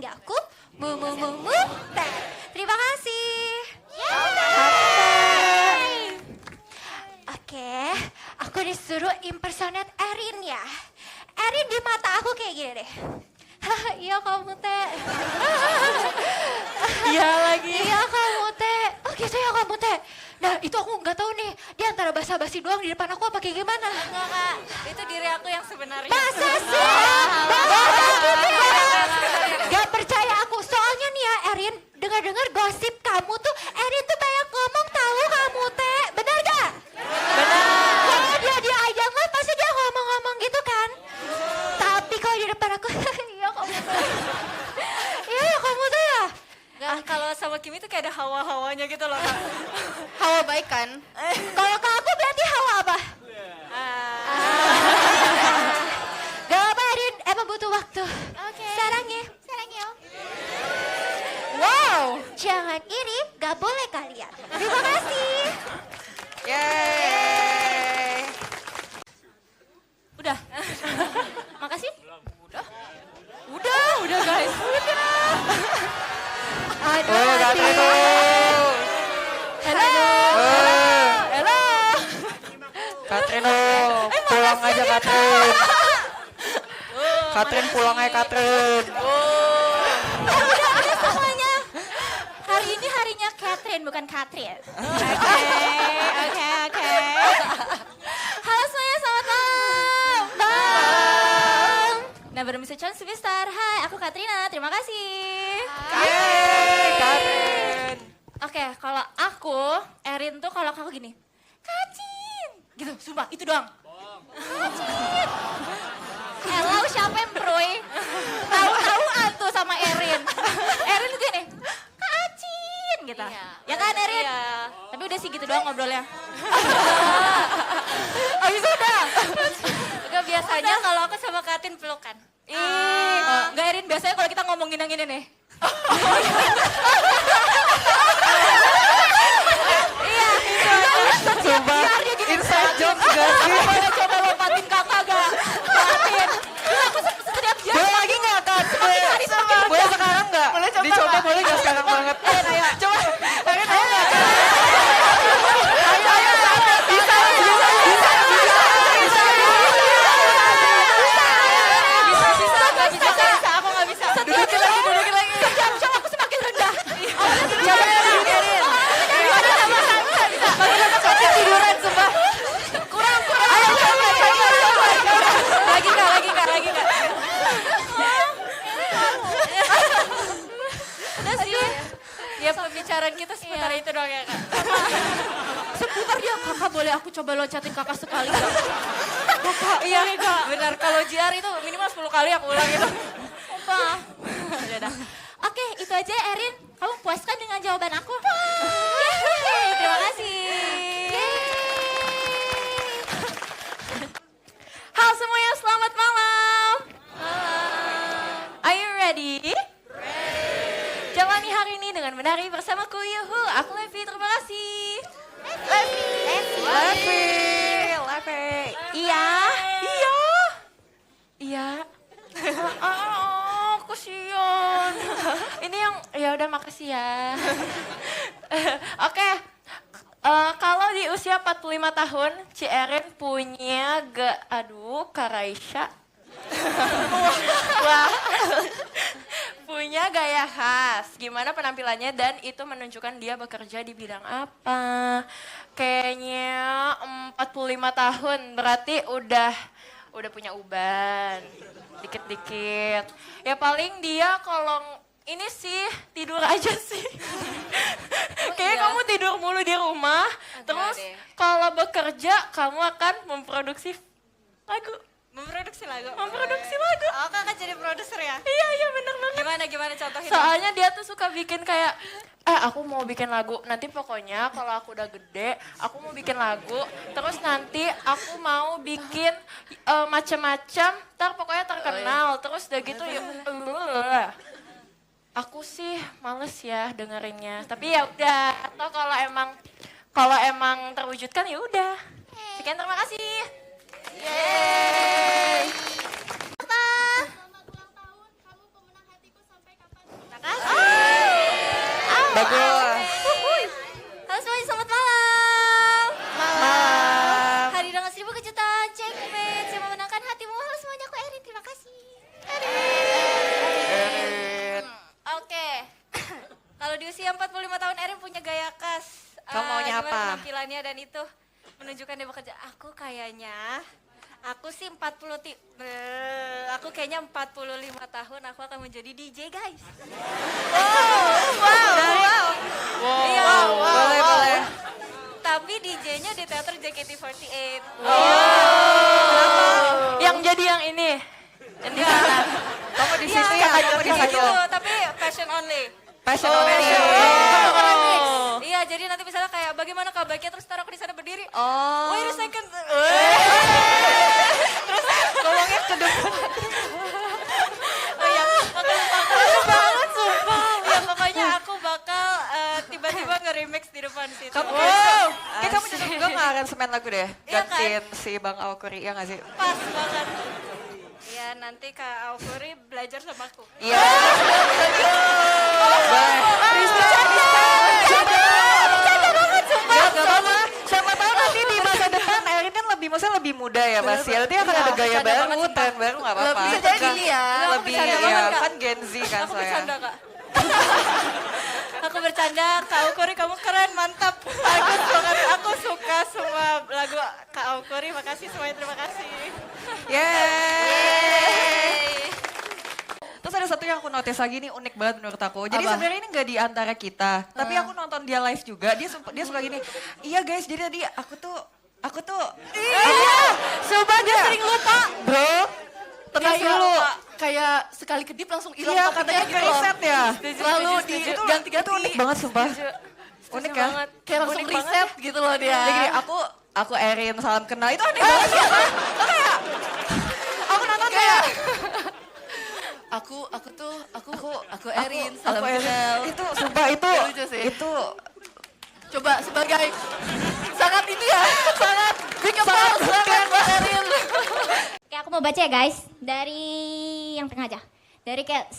panggil aku Mutet. Terima kasih. Oke, aku disuruh impersonate Erin ya. Erin di mata aku kayak gini deh. Iya kamu teh. Iya lagi. Iya kamu teh. Oh gitu ya kamu teh. Nah itu aku nggak tahu nih. Dia antara basa-basi doang di depan aku apa kayak gimana. Enggak kak, itu diri aku yang sebenarnya. Masa sih? Gak percaya aku. Soalnya nih ya Erin, dengar-dengar gosip kamu tuh. Erin tuh banyak ngomong tahu kamu teh. Benar gak? Benar. Kalau dia aja nggak pasti dia ngomong-ngomong gitu kan. Tapi kalau di depan aku, iya kamu teh. Iya kamu teh ya. Enggak, kalau sama Kimi tuh kayak ada hawa-hawanya gitu loh kak. Hawa baik kan? Kalau ke aku berarti hawa apa? Gak apa Erin, emang butuh waktu. Oke. Sarang ya. Wow. Jangan iri, gak boleh kalian. Terima kasih. Yeay. Udah. Makasih. Udah guys. Aduh, Oh, Katrin aduh. tuh. Halo. Halo. Katrin tuh. Pulang aja Katrin. Katrin pulang aja Katrin. Udah semuanya. Hari ini harinya Catherine, bukan Katrin. Oke. Halo semuanya, selamat malam. Bang. Nah baru bisa chance Superstar. Hai, aku Katrina. Terima kasih. Yeay, Katrin. Oke, kalau aku, Erin tuh kalau aku gini. Kacin. Gitu, sumpah itu doang. Hello, siapa yang proy? Tahu-tahuan tuh sama Erin. Erin tuh gini. Kacin gitu. Iya. Ya kan Erin? Iya. Tapi udah sih gitu doang ngobrolnya. Abis udah. Enggak biasanya kalau aku sama Katin pelukan. Enggak Erin, biasanya kalau kita ngomongin yang ini nih. Sumpah, inside jokes gak sih? Boleh coba lompatin kakak gak? Katin. Aku setiap jam. Boleh lagi gak Kat? Boleh sekarang gak? Boleh coba Dicoba nggak? boleh gak sekarang banget? Coba. Ayo gak? Bisa. Bisa, aku gak bisa. Dudukin lagi. Setiap jam aku semakin rendah. Coba Erin. Katrin tiduran sumpah. Kurang. Ayo coba. Lagi gak? Udah sih. Ya pembicaraan kita seputar itu doang ya kak. Seputar dia kakak boleh aku coba loncatin kakak sekali gak? Kakak, iya kak. Benar, kalau JR itu minimal 10 kali aku ulang itu. Apa? Udah. Oke, itu aja Erin. Kamu puaskan dengan jawaban aku? Yeay, terima kasih. Halo semuanya, selamat malam. Are you ready? Jalani hari ini dengan menari bersamaku, yuhu. Aku Levi, terima kasih. Levi. Iya. Kasihan. Ini yang, ya udah makasih ya. Oke. Kalau di usia 45 tahun, Ci Erin punya Kak Raisya. Wah. Punya gaya khas. Gimana penampilannya dan itu menunjukkan dia bekerja di bidang apa. Kayaknya 45 tahun berarti udah punya uban. Dikit-dikit. Ya paling dia kalau ini sih tidur aja sih. Kayaknya kamu tidur mulu di rumah. Terus deh. kalau bekerja kamu akan memproduksi lagu. Memproduksi lagu. Oh Kakak jadi produser ya? Iya bener banget. Gimana contohin? Soalnya dia tuh suka bikin kayak, aku mau bikin lagu. Nanti pokoknya kalau aku udah gede, aku mau bikin lagu. Terus nanti aku mau bikin macam-macam. Ntar pokoknya terkenal. Terus udah gitu, aku sih males ya dengerinnya. Tapi ya udah. Atau kalau emang terwujudkan ya udah. Sekian, terima kasih. Yeay. Selamat ulang tahun, kamu pemenang hatiku sampai kapan? 45 tahun Erin punya gaya khas. Kamu maunya Gimana apa? penampilannya dan itu menunjukkan dia bekerja. Aku sih aku kayaknya 45 tahun aku akan menjadi DJ guys. Iya. Boleh. Tapi DJ-nya di teater JKT48. Yang jadi yang ini. Yang di sana. Kamu di situ ya, kamu di situ. Tapi fashion only. Passion only. Iya, jadi nanti misalnya kayak bagaimana kabarnya terus taruh aku di sana berdiri. Oh. Wait a second. Ngomongnya ke depan. Oh iya, banget sumpah. Ya pokoknya aku bakal tiba-tiba nge-remix di depan situ. Kamu kamu juga nggak akan semen lagu deh. Iya kan? Gantiin si Bang Aukuri, ya nggak sih? Pas banget. Ya nanti Kak Aukuri belajar sama aku. Iya. Siapa tahu nanti di masa depan Erin kan maksudnya lebih muda ya Mas ya. Nanti akan ada gaya baru, tren baru nggak apa-apa. Bisa jadi nih ya. Lebih bercanda ya, banget, Kak. kan Gen Z kan Aku saya. bercanda Kak. Aku bercanda, Kak Aukuri kamu keren, mantap. Bagus banget, aku suka semua lagu Kak Aukuri. Makasih semuanya, terima kasih. Yeay. Terus ada satu yang aku notice lagi nih unik banget menurut aku. Jadi sebenarnya ini nggak di antara kita, tapi aku nonton dia live juga. Dia suka gini. Iya guys, jadi tadi aku tuh Iya, coba dia sering lupa. bro, tenang dulu. Kayak sekali kedip langsung hilang Iya topiknya katanya gitu ke loh. riset ya. Lalu diganti-ganti. Itu unik banget sumpah. Unik ya. Kayak langsung riset gitu loh dia. Dia gini, aku Erin salam kenal. Itu aneh banget sih. Tuh kayak aku nonton kayak Aku Erin, salam aku Erin. kenal. Itu sumpah itu Lucu sih. itu Coba sebagai sangat ini ya, sangat big applause banget buat Erin. Oke, aku mau baca ya guys. Dari yang tengah aja. Dari kayak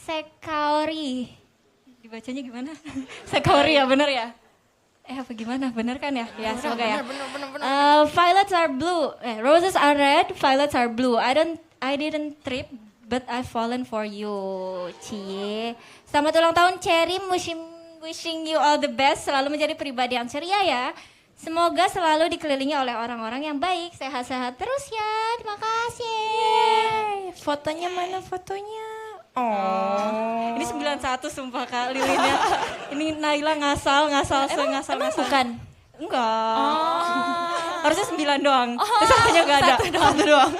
Sekaori. Dibacanya gimana? Sekaori ya, bener ya? Apa gimana? Bener kan ya? Ya, semoga ya. Bener. Violets are blue. Roses are red, violets are blue. I didn't trip, but I've fallen for you. Cie. Selamat ulang tahun Cherry, wishing you all the best. Selalu menjadi pribadi yang ceria ya. Semoga selalu dikelilingi oleh orang-orang yang baik. Sehat-sehat terus ya. Terima kasih. Fotonya mana fotonya? Oh. Ini 91 sumpah Kak lilinnya. Ini Naila ngasal. Bukan. Enggak. Harusnya 9 doang. Terus satunya enggak ada. Satu doang.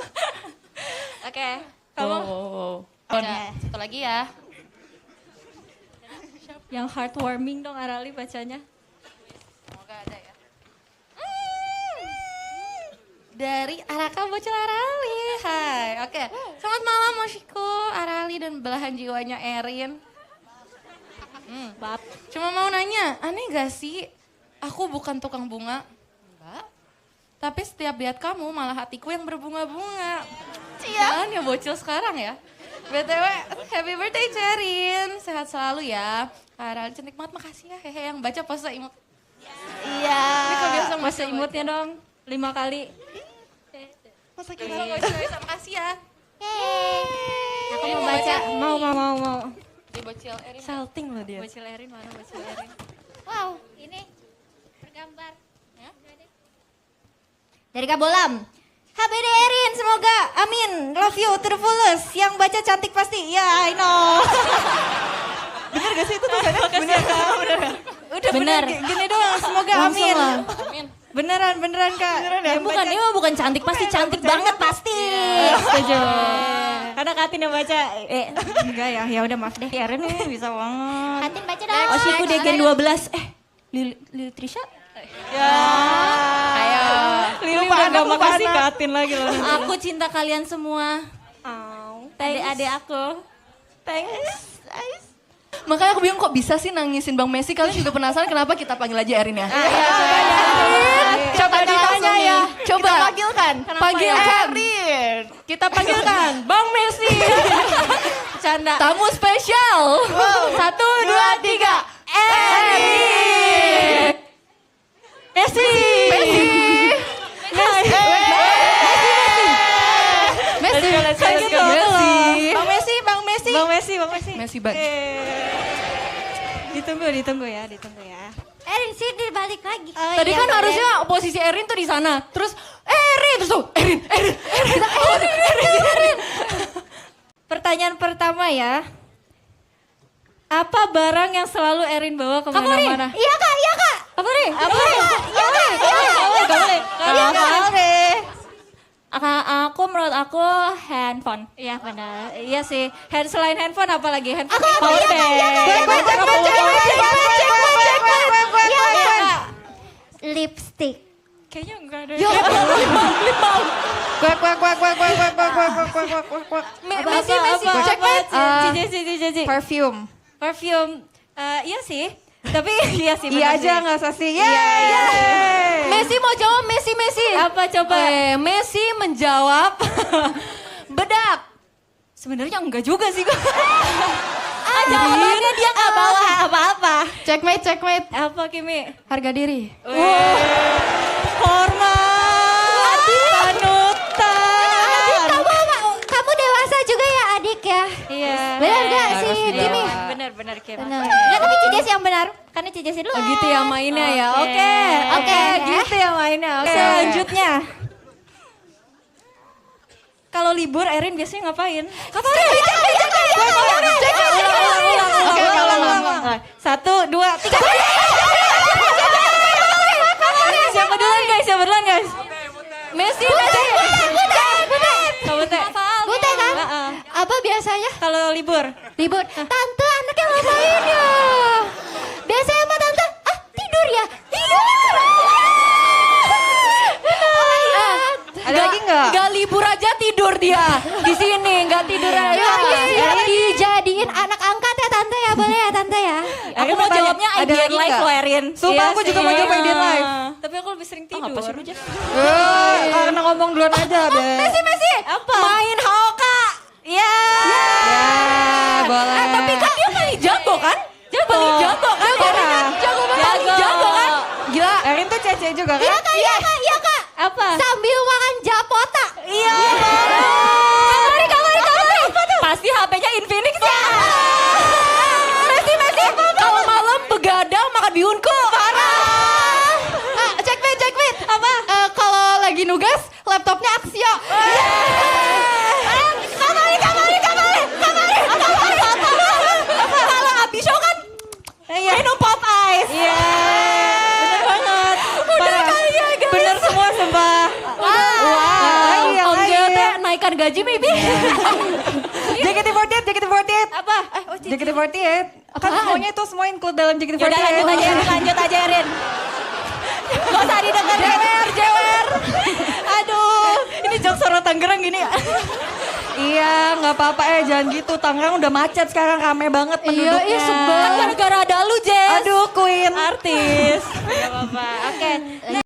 Oke. Kamu? Satu lagi ya. Yang heartwarming dong Arali bacanya. Semoga ada ya. Dari Araka Bocil Arali. Hai. Oke. Selamat malam Moshiko, Arali dan belahan jiwanya Erin. Bab. Cuma mau nanya, aneh gak sih aku bukan tukang bunga? Enggak. Tapi setiap lihat kamu malah hatiku yang berbunga-bunga. Jangan ya bocil sekarang ya. BTW, happy birthday Cerin. Sehat selalu ya. Arali cantik banget, makasih ya. Hehe yang baca pose imut. Iya. Ini kok biasa Pose imutnya dong. 5 kali. Masa kita bocil, makasih ya. Aku mau baca. Mau. Di bocil Erin. salting loh dia. Bocil Erin mana Bocil Erin? Wow, ini bergambar. Ya? Dari Kak Bolam. HBD Erin, semoga amin. Love you to the fullest. Yang baca cantik pasti. Ya, I know. Bener gak sih itu tulisannya? Bener Kak, bener ya? Udah bener. Gini doang, semoga amin. Amin. Beneran Kak. Beneran ya? Bukan, ini mah bukan cantik pasti, cantik banget pasti. Setuju. Karena Katin yang baca. Enggak ya, ya udah maaf deh. Erin nih bisa banget. Katin baca dong. Oshiku Degen 12. Lili Trisha? Ya. Ayo. Lili udah gak makasih Katin lagi loh. Aku cinta kalian semua. Adik-adik aku. Thanks. Makanya aku bingung kok bisa sih nangisin Bang Messi. Kalian juga penasaran kenapa kita panggil aja Erin ya? Coba ditanya ya. Coba. Kita panggilkan. Panggilkan. Kita panggilkan Bang Messi. Canda. Tamu spesial. 1, 2, 3. Erin. Messi. Messi. Kayak gitu. Messi. Bang Messi. Messi banget. Ditunggu ya. Erin sini balik lagi. Oh, Tadi iya, kan bener. harusnya posisi Erin tuh di sana. Terus Erin terus tuh Erin. Pertanyaan pertama ya. Apa barang yang selalu Erin bawa kemana-mana? Iya kak. Apa nih? Iya kak. Aku menurut aku handphone. Iya benar. Iya sih. Selain handphone apa lagi? Handphone. Lipstick. Kayaknya enggak ada. Messi. Cici. Perfume. Perfume. Iya sih. Tapi iya sih. Iya benar aja sih. nggak sih? Iya. Messi mau jawab Messi. Apa coba? Messi menjawab bedak. Sebenarnya enggak juga sih. Jawabannya dia nggak bawa apa-apa. Checkmate. Apa Kimi? Harga diri. Hormat. Panutan. Kamu dewasa juga ya adik ya. Iya. Benar gak sih Harus Kimi? Benar Kimi. Benar. Nggak, tapi Cijes yang benar. Karena Cijes dulu. Gitu ya mainnya ya. Oke. Oke. Gitu ya mainnya. Oke. Selanjutnya. Kalau libur Erin biasanya ngapain? Ulang. 1, 2, 3. Siapa duluan guys? Messi. Kamu teh. Bute kan? Apa biasanya? Kalau libur. Libur. Tante anaknya ngapain ya? Biasanya sama tante, tidur ya? Tidur! Oh iya. Ada lagi nggak? Gak libur aja tidur dia di sini, nggak tidur aja. Dijadiin anak angkat ya tante ya, boleh ya tante ya? Aku mau jawabnya ada ideal lagi life nggak? loh Erin. Sumpah, aku juga mau jawab ideal life. Tapi aku lebih sering tidur. Karena ngomong duluan aja, Be. Messi. Apa? Main Hoka. Iya. Ya, boleh. Tapi kan dia paling jago kan? Paling jago kan? Jago kan? Gila, Erin tuh cece juga kan? Iya kak. Apa? Sambil makan japota. Iya. Kamari. Pasti HP-nya Infinix ya. Messi. Kalau malam begadang makan bihunku. Parah. Checkmate. Apa? Kalau lagi nugas, laptopnya Axio. Kalau habis show kan minum pop ice. Iya. Bener banget. Bener semua sumpah. Iya, Om lagi. Geo teh naikkan gaji maybe. JKT48. Apa? JKT48. Kan semuanya itu semua include dalam JKT48. Yaudah lanjut aja Erin. Gak usah didengar. Jewer. Aduh, ini jok Soro Tangerang gini ya. Iya, nggak apa-apa jangan gitu. Tangerang udah macet sekarang, rame banget penduduknya. Iya, sebel. Kan gara-gara ada lu, Jess. Aduh, Queen. Artis. Gak apa-apa. Oke.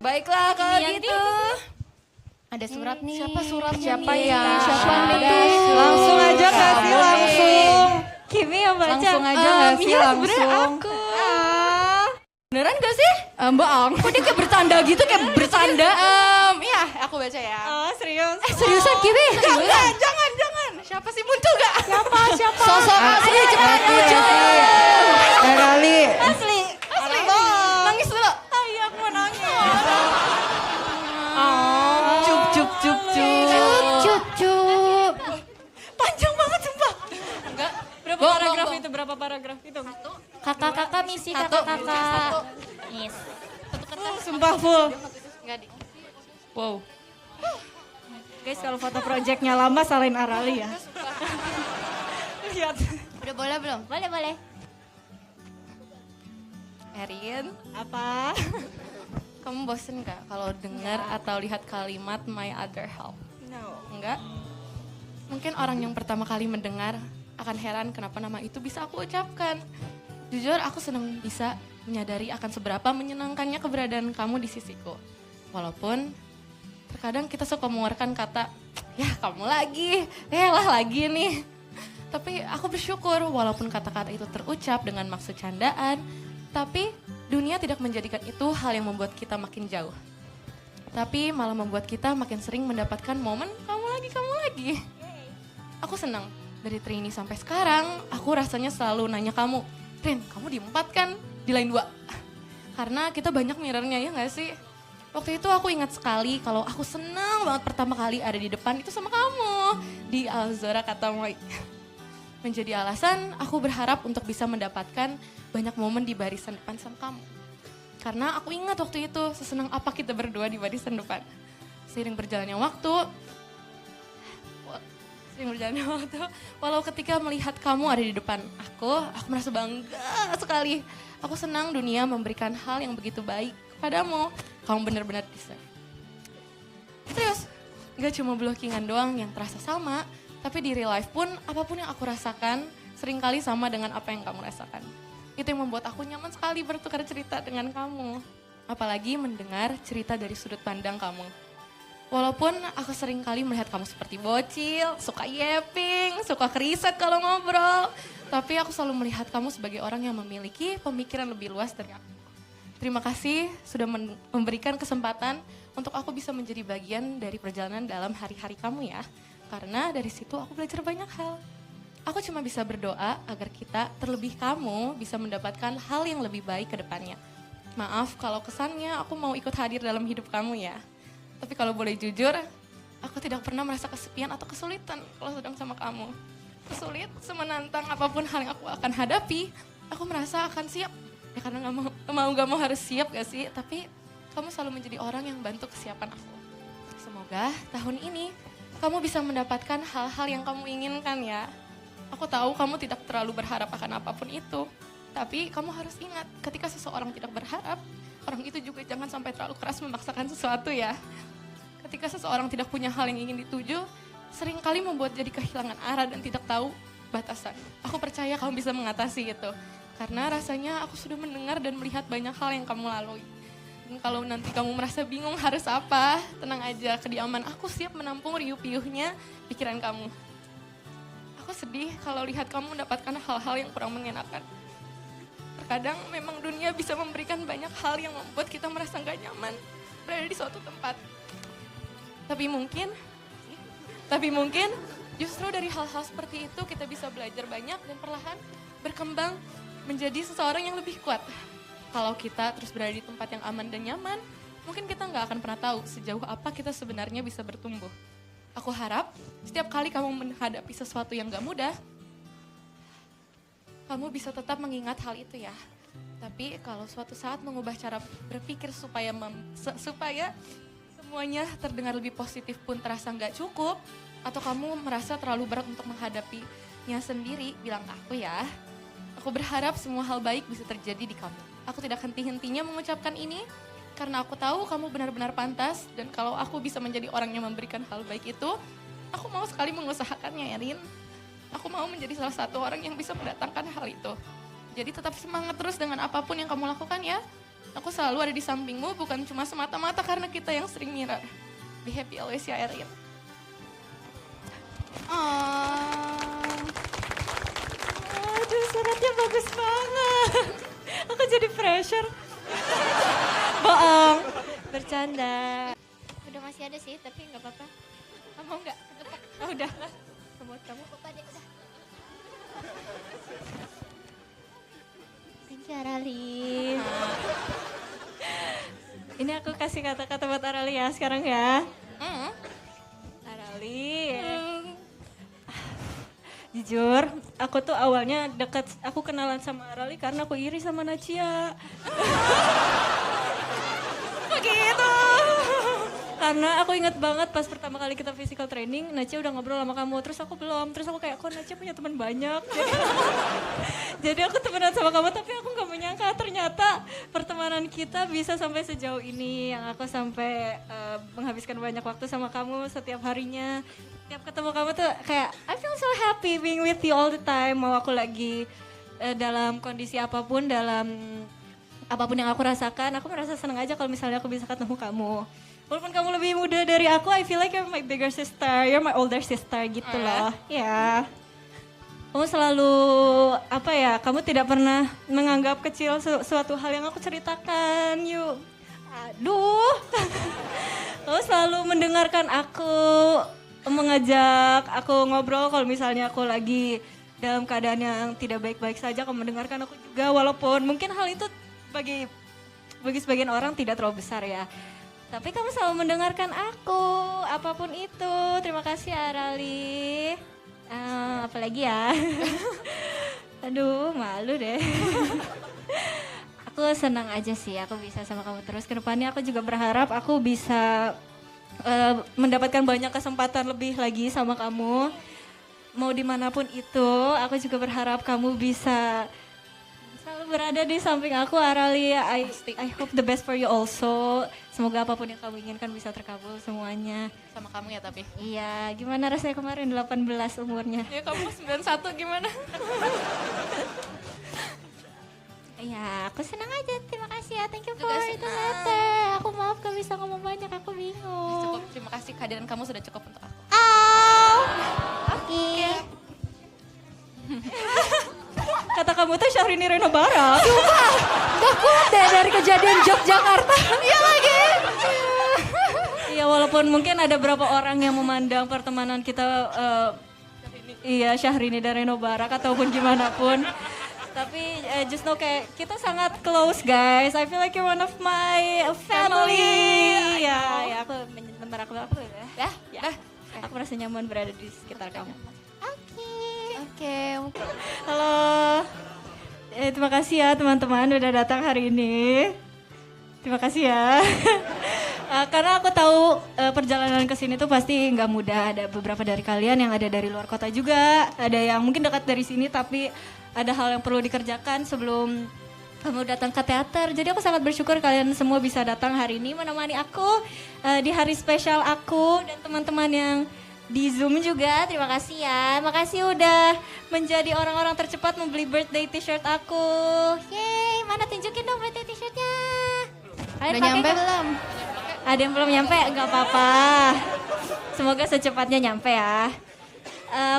Baiklah kalau gitu. Ada surat nih. Siapa surat? Siapa ya? Siapa Langsung aja nggak sih? Langsung. Kimi yang baca. Langsung aja nggak sih? Iya, Langsung. sebenarnya aku. Beneran gak sih? Bohong. Kok dia kayak bercanda gitu, kayak bercanda? Iya, aku baca ya. Oh serius? Seriusan Kimi? Jangan. Siapa sih muncul gak? Siapa? Sosok asli cepat muncul. Kali. Asli. Nangis dulu. Iya aku mau nangis. Cup. Cup. Panjang banget sumpah. Enggak. Berapa paragraf itu? Kakak-kakak misi kakak-kakak. Yes. Sumpah full. Wow. Guys kalau foto projectnya lama salahin Arali ya. Lihat. Udah boleh belum? Boleh. Erin, Apa? kamu bosen gak kalau dengar atau lihat kalimat my other half? No. Enggak? Mungkin orang yang pertama kali mendengar akan heran kenapa nama itu bisa aku ucapkan. Jujur aku senang bisa menyadari akan seberapa menyenangkannya keberadaan kamu di sisiku. Walaupun terkadang kita suka mengeluarkan kata, ya kamu lagi, lagi nih. Tapi aku bersyukur walaupun kata-kata itu terucap dengan maksud candaan, tapi dunia tidak menjadikan itu hal yang membuat kita makin jauh. Tapi malah membuat kita makin sering mendapatkan momen kamu lagi. Aku senang dari Trini sampai sekarang, aku rasanya selalu nanya kamu, Rin, kamu di 4 kan? Di line 2. Karena kita banyak mirrornya ya gak sih? Waktu itu aku ingat sekali kalau aku senang banget pertama kali ada di depan itu sama kamu. Di Alzora Katamoy. Menjadi alasan aku berharap untuk bisa mendapatkan banyak momen di barisan depan sama kamu. Karena aku ingat waktu itu sesenang apa kita berdua di barisan depan. Seiring berjalannya waktu, walau ketika melihat kamu ada di depan aku merasa bangga sekali. Aku senang dunia memberikan hal yang begitu baik kepadamu. Kamu benar-benar deserve. Serius, gak cuma blockingan doang yang terasa sama, tapi di real life pun apapun yang aku rasakan seringkali sama dengan apa yang kamu rasakan. Itu yang membuat aku nyaman sekali bertukar cerita dengan kamu. Apalagi mendengar cerita dari sudut pandang kamu. Walaupun aku sering kali melihat kamu seperti bocil, suka yapping, suka keriset kalau ngobrol. Tapi aku selalu melihat kamu sebagai orang yang memiliki pemikiran lebih luas dari aku. Terima kasih sudah memberikan kesempatan untuk aku bisa menjadi bagian dari perjalanan dalam hari-hari kamu ya. Karena dari situ aku belajar banyak hal. Aku cuma bisa berdoa agar kita, terlebih kamu, bisa mendapatkan hal yang lebih baik ke depannya. Maaf kalau kesannya aku mau ikut hadir dalam hidup kamu ya. Tapi kalau boleh jujur, aku tidak pernah merasa kesepian atau kesulitan kalau sedang sama kamu. Kesulit, semenantang apapun hal yang aku akan hadapi, aku merasa akan siap. Ya karena gak mau harus siap gak sih, tapi kamu selalu menjadi orang yang bantu kesiapan aku. Semoga tahun ini kamu bisa mendapatkan hal-hal yang kamu inginkan ya. Aku tahu kamu tidak terlalu berharap akan apapun itu, tapi kamu harus ingat ketika seseorang tidak berharap, orang itu juga jangan sampai terlalu keras memaksakan sesuatu ya. Ketika seseorang tidak punya hal yang ingin dituju, seringkali membuat jadi kehilangan arah dan tidak tahu batasan. Aku percaya kamu bisa mengatasi itu. Karena rasanya aku sudah mendengar dan melihat banyak hal yang kamu lalui. Dan kalau nanti kamu merasa bingung harus apa, tenang aja, kediaman aku siap menampung riuh-piuhnya pikiran kamu. Aku sedih kalau lihat kamu mendapatkan hal-hal yang kurang mengenakan. Terkadang memang dunia bisa memberikan banyak hal yang membuat kita merasa gak nyaman berada di suatu tempat. Tapi mungkin justru dari hal-hal seperti itu kita bisa belajar banyak dan perlahan berkembang menjadi seseorang yang lebih kuat. Kalau kita terus berada di tempat yang aman dan nyaman, mungkin kita nggak akan pernah tahu sejauh apa kita sebenarnya bisa bertumbuh. Aku harap setiap kali kamu menghadapi sesuatu yang gak mudah, kamu bisa tetap mengingat hal itu ya. Tapi kalau suatu saat mengubah cara berpikir supaya semuanya terdengar lebih positif pun terasa nggak cukup, atau kamu merasa terlalu berat untuk menghadapinya sendiri, bilang ke aku ya. Aku berharap semua hal baik bisa terjadi di kamu. Aku tidak henti-hentinya mengucapkan ini, karena aku tahu kamu benar-benar pantas, dan kalau aku bisa menjadi orang yang memberikan hal baik itu, aku mau sekali mengusahakannya ya Rin. Aku mau menjadi salah satu orang yang bisa mendatangkan hal itu. Jadi tetap semangat terus dengan apapun yang kamu lakukan ya. Aku selalu ada di sampingmu, bukan cuma semata-mata karena kita yang sering mirror. Be happy always ya Erin. Aduh, suratnya bagus banget. Aku jadi pressure. Bohong. Bercanda. Udah masih ada sih, tapi nggak apa-apa. Kamu enggak? Oh, udah. Kamu Apa deh, udah. Thank you, Arali. Ini aku kasih kata-kata buat Arali ya sekarang ya. Arali. Jujur, aku tuh awalnya aku kenalan sama Arali karena aku iri sama Nacia. Begitu. Karena aku ingat banget pas pertama kali kita physical training, Nacia udah ngobrol sama kamu, terus aku belum. Terus aku kayak, kok Nacia punya teman banyak. Jadi aku temenan sama kamu, tapi aku gak menyangka ternyata pertemanan kita bisa sampai sejauh ini. Yang aku sampai menghabiskan banyak waktu sama kamu setiap harinya. Tiap ketemu kamu tuh kayak, I feel so happy being with you all the time. Mau aku lagi dalam kondisi apapun, dalam apapun yang aku rasakan, aku merasa senang aja kalau misalnya aku bisa ketemu kamu. Walaupun kamu lebih muda dari aku, I feel like you're my bigger sister, you're my older sister gitu loh. Ya. Kamu selalu, apa ya, kamu tidak pernah menganggap kecil suatu hal yang aku ceritakan, yuk. Aduh. Kamu selalu mendengarkan aku, mengajak aku ngobrol kalau misalnya aku lagi dalam keadaan yang tidak baik-baik saja kamu mendengarkan aku juga, walaupun mungkin hal itu bagi sebagian orang tidak terlalu besar ya. Tapi kamu selalu mendengarkan aku, apapun itu. Terima kasih Arali. Apalagi ya? Aduh, malu deh. Aku senang aja sih, aku bisa sama kamu terus. Kedepannya aku juga berharap aku bisa mendapatkan banyak kesempatan lebih lagi sama kamu. Mau dimanapun itu, aku juga berharap kamu bisa selalu berada di samping aku, Arali. I hope the best for you also. Semoga apapun yang kamu inginkan bisa terkabul semuanya. Sama kamu ya tapi. Iya, gimana rasanya kemarin 18 umurnya? Ya kamu 91 gimana? Iya, aku senang aja. Terima kasih ya. Thank you for Juga the senang. letter. Aku maaf gak bisa ngomong banyak. Aku bingung. Cukup, terima kasih kehadiran kamu sudah cukup untuk aku. Oke. Kata kamu tuh Syahrini Renobara. Gak kuat deh dari kejadian Yogyakarta. Iya lagi. Iya, walaupun mungkin ada beberapa orang yang memandang pertemanan kita iya Syahrini dan Reno Barak ataupun gimana pun. Tapi just know kayak kita sangat close guys. I feel like you're one of my family. Ya, aku bentar aku ya. Aku merasa nyaman berada di sekitar kamu. Oke. Halo. Terima kasih ya teman-teman udah datang hari ini. Terima kasih ya. Karena aku tahu perjalanan ke sini tuh pasti nggak mudah. Ada beberapa dari kalian yang ada dari luar kota juga. Ada yang mungkin dekat dari sini tapi ada hal yang perlu dikerjakan sebelum kamu datang ke teater. Jadi aku sangat bersyukur kalian semua bisa datang hari ini menemani aku di hari spesial aku dan teman-teman yang di Zoom juga. Terima kasih ya. Makasih udah menjadi orang-orang tercepat membeli birthday t-shirt aku. Yeay, mana tunjukin dong birthday t-shirtnya. Kalian Udah pakai nyampe nggak? belum? Ada yang belum nyampe? Nggak apa-apa. Semoga secepatnya nyampe ya.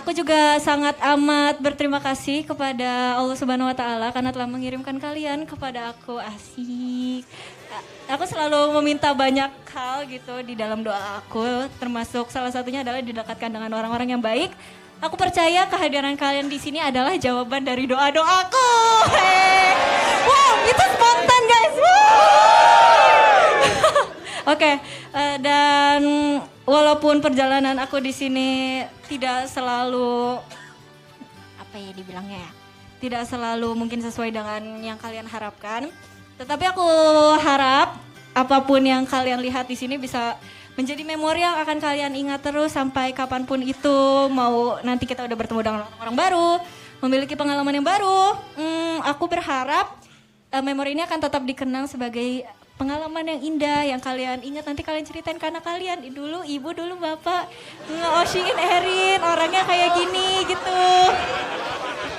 Aku juga sangat amat berterima kasih kepada Allah Subhanahu wa Ta'ala karena telah mengirimkan kalian kepada aku. Asik. Aku selalu meminta banyak hal gitu di dalam doa aku, termasuk salah satunya adalah didekatkan dengan orang-orang yang baik. Aku percaya kehadiran kalian di sini adalah jawaban dari doa-doaku. Hey. Wow, itu spontan guys. Oke, dan walaupun perjalanan aku di sini tidak selalu apa ya dibilangnya ya, tidak selalu mungkin sesuai dengan yang kalian harapkan, tetapi aku harap apapun yang kalian lihat di sini bisa menjadi memori yang akan kalian ingat terus sampai kapanpun itu. Mau nanti kita udah bertemu dengan orang baru, memiliki pengalaman yang baru, aku berharap memori ini akan tetap dikenang sebagai pengalaman yang indah yang kalian ingat nanti kalian ceritain ke anak kalian. Dulu ibu, dulu bapak nge-oshiin Erin orangnya kayak gini gitu.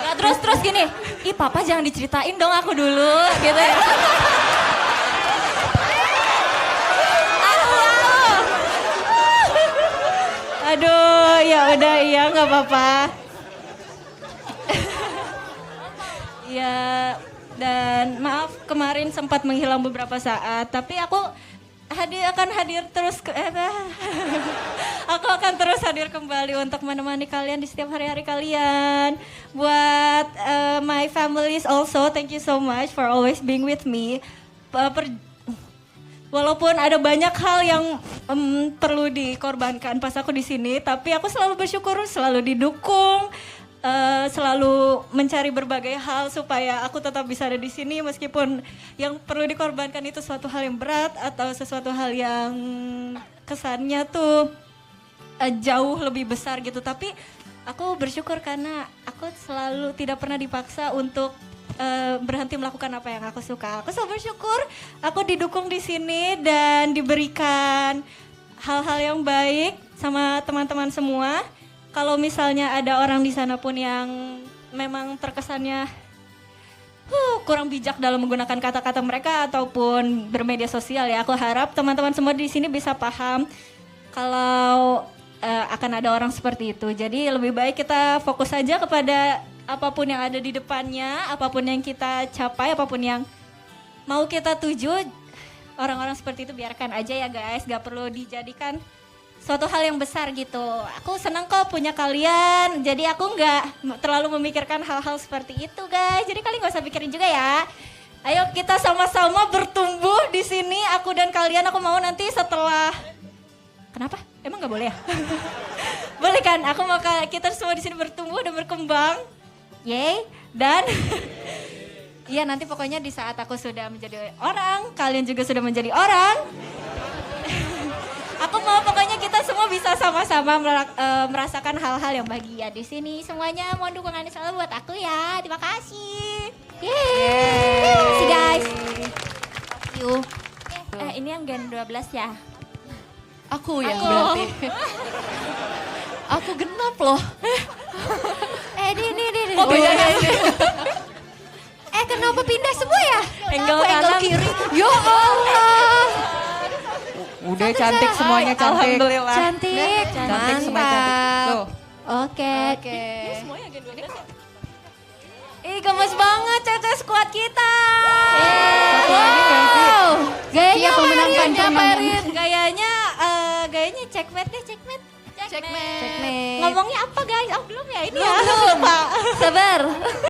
Nah, terus gini, ih papa jangan diceritain dong aku dulu gitu ya. Aduh, ya udah iya nggak apa-apa. Ya, dan maaf kemarin sempat menghilang beberapa saat, tapi aku akan hadir terus aku akan terus hadir kembali untuk menemani kalian di setiap hari-hari kalian. Buat my families also, thank you so much for always being with me. Walaupun ada banyak hal yang perlu dikorbankan pas aku di sini, tapi aku selalu bersyukur, selalu didukung, selalu mencari berbagai hal supaya aku tetap bisa ada di sini meskipun yang perlu dikorbankan itu suatu hal yang berat atau sesuatu hal yang kesannya tuh jauh lebih besar gitu. Tapi aku bersyukur karena aku selalu tidak pernah dipaksa untuk berhenti melakukan apa yang aku suka. Aku selalu bersyukur aku didukung di sini dan diberikan hal-hal yang baik sama teman-teman semua. Kalau misalnya ada orang di sana pun yang memang terkesannya kurang bijak dalam menggunakan kata-kata mereka ataupun bermedia sosial ya, aku harap teman-teman semua di sini bisa paham kalau akan ada orang seperti itu. Jadi lebih baik kita fokus saja kepada apapun yang ada di depannya, apapun yang kita capai, apapun yang mau kita tuju. Orang-orang seperti itu biarkan aja ya guys, gak perlu dijadikan suatu hal yang besar gitu. Aku senang kok punya kalian. Jadi aku nggak terlalu memikirkan hal-hal seperti itu guys. Jadi kalian nggak usah pikirin juga ya. Ayo kita sama-sama bertumbuh di sini. Aku dan kalian. Aku mau nanti setelah. Kenapa? Emang nggak boleh ya? Boleh kan? Aku mau kita semua di sini bertumbuh dan berkembang. Yeay. Dan iya nanti pokoknya di saat aku sudah menjadi orang, kalian juga sudah menjadi orang. Aku mau pokoknya kita semua bisa sama-sama merasakan hal-hal yang bahagia di sini. Semuanya mohon dukungannya selalu buat aku ya. Terima kasih. Yeay. Terima kasih guys. Yuk. Ini yang gen 12 ya. Aku yang berarti. Aku genap loh. Ini. Oh beda ya ini. Kenapa pindah semua ya? Angle kanan. Kiri. Ya Allah. Udah cantik semuanya cantik. Alhamdulillah. Cantik. Cantik semuanya cantik. Tuh. Oke. Semuanya gen 12 ya? Ih gemes banget Caca squad kita. Wow. Gayanya pemenangkan apa Erin? Gayanya checkmate deh, checkmate. Checkmate. Ngomongnya apa guys? Oh belum ya ini ya. Lupa. Sabar.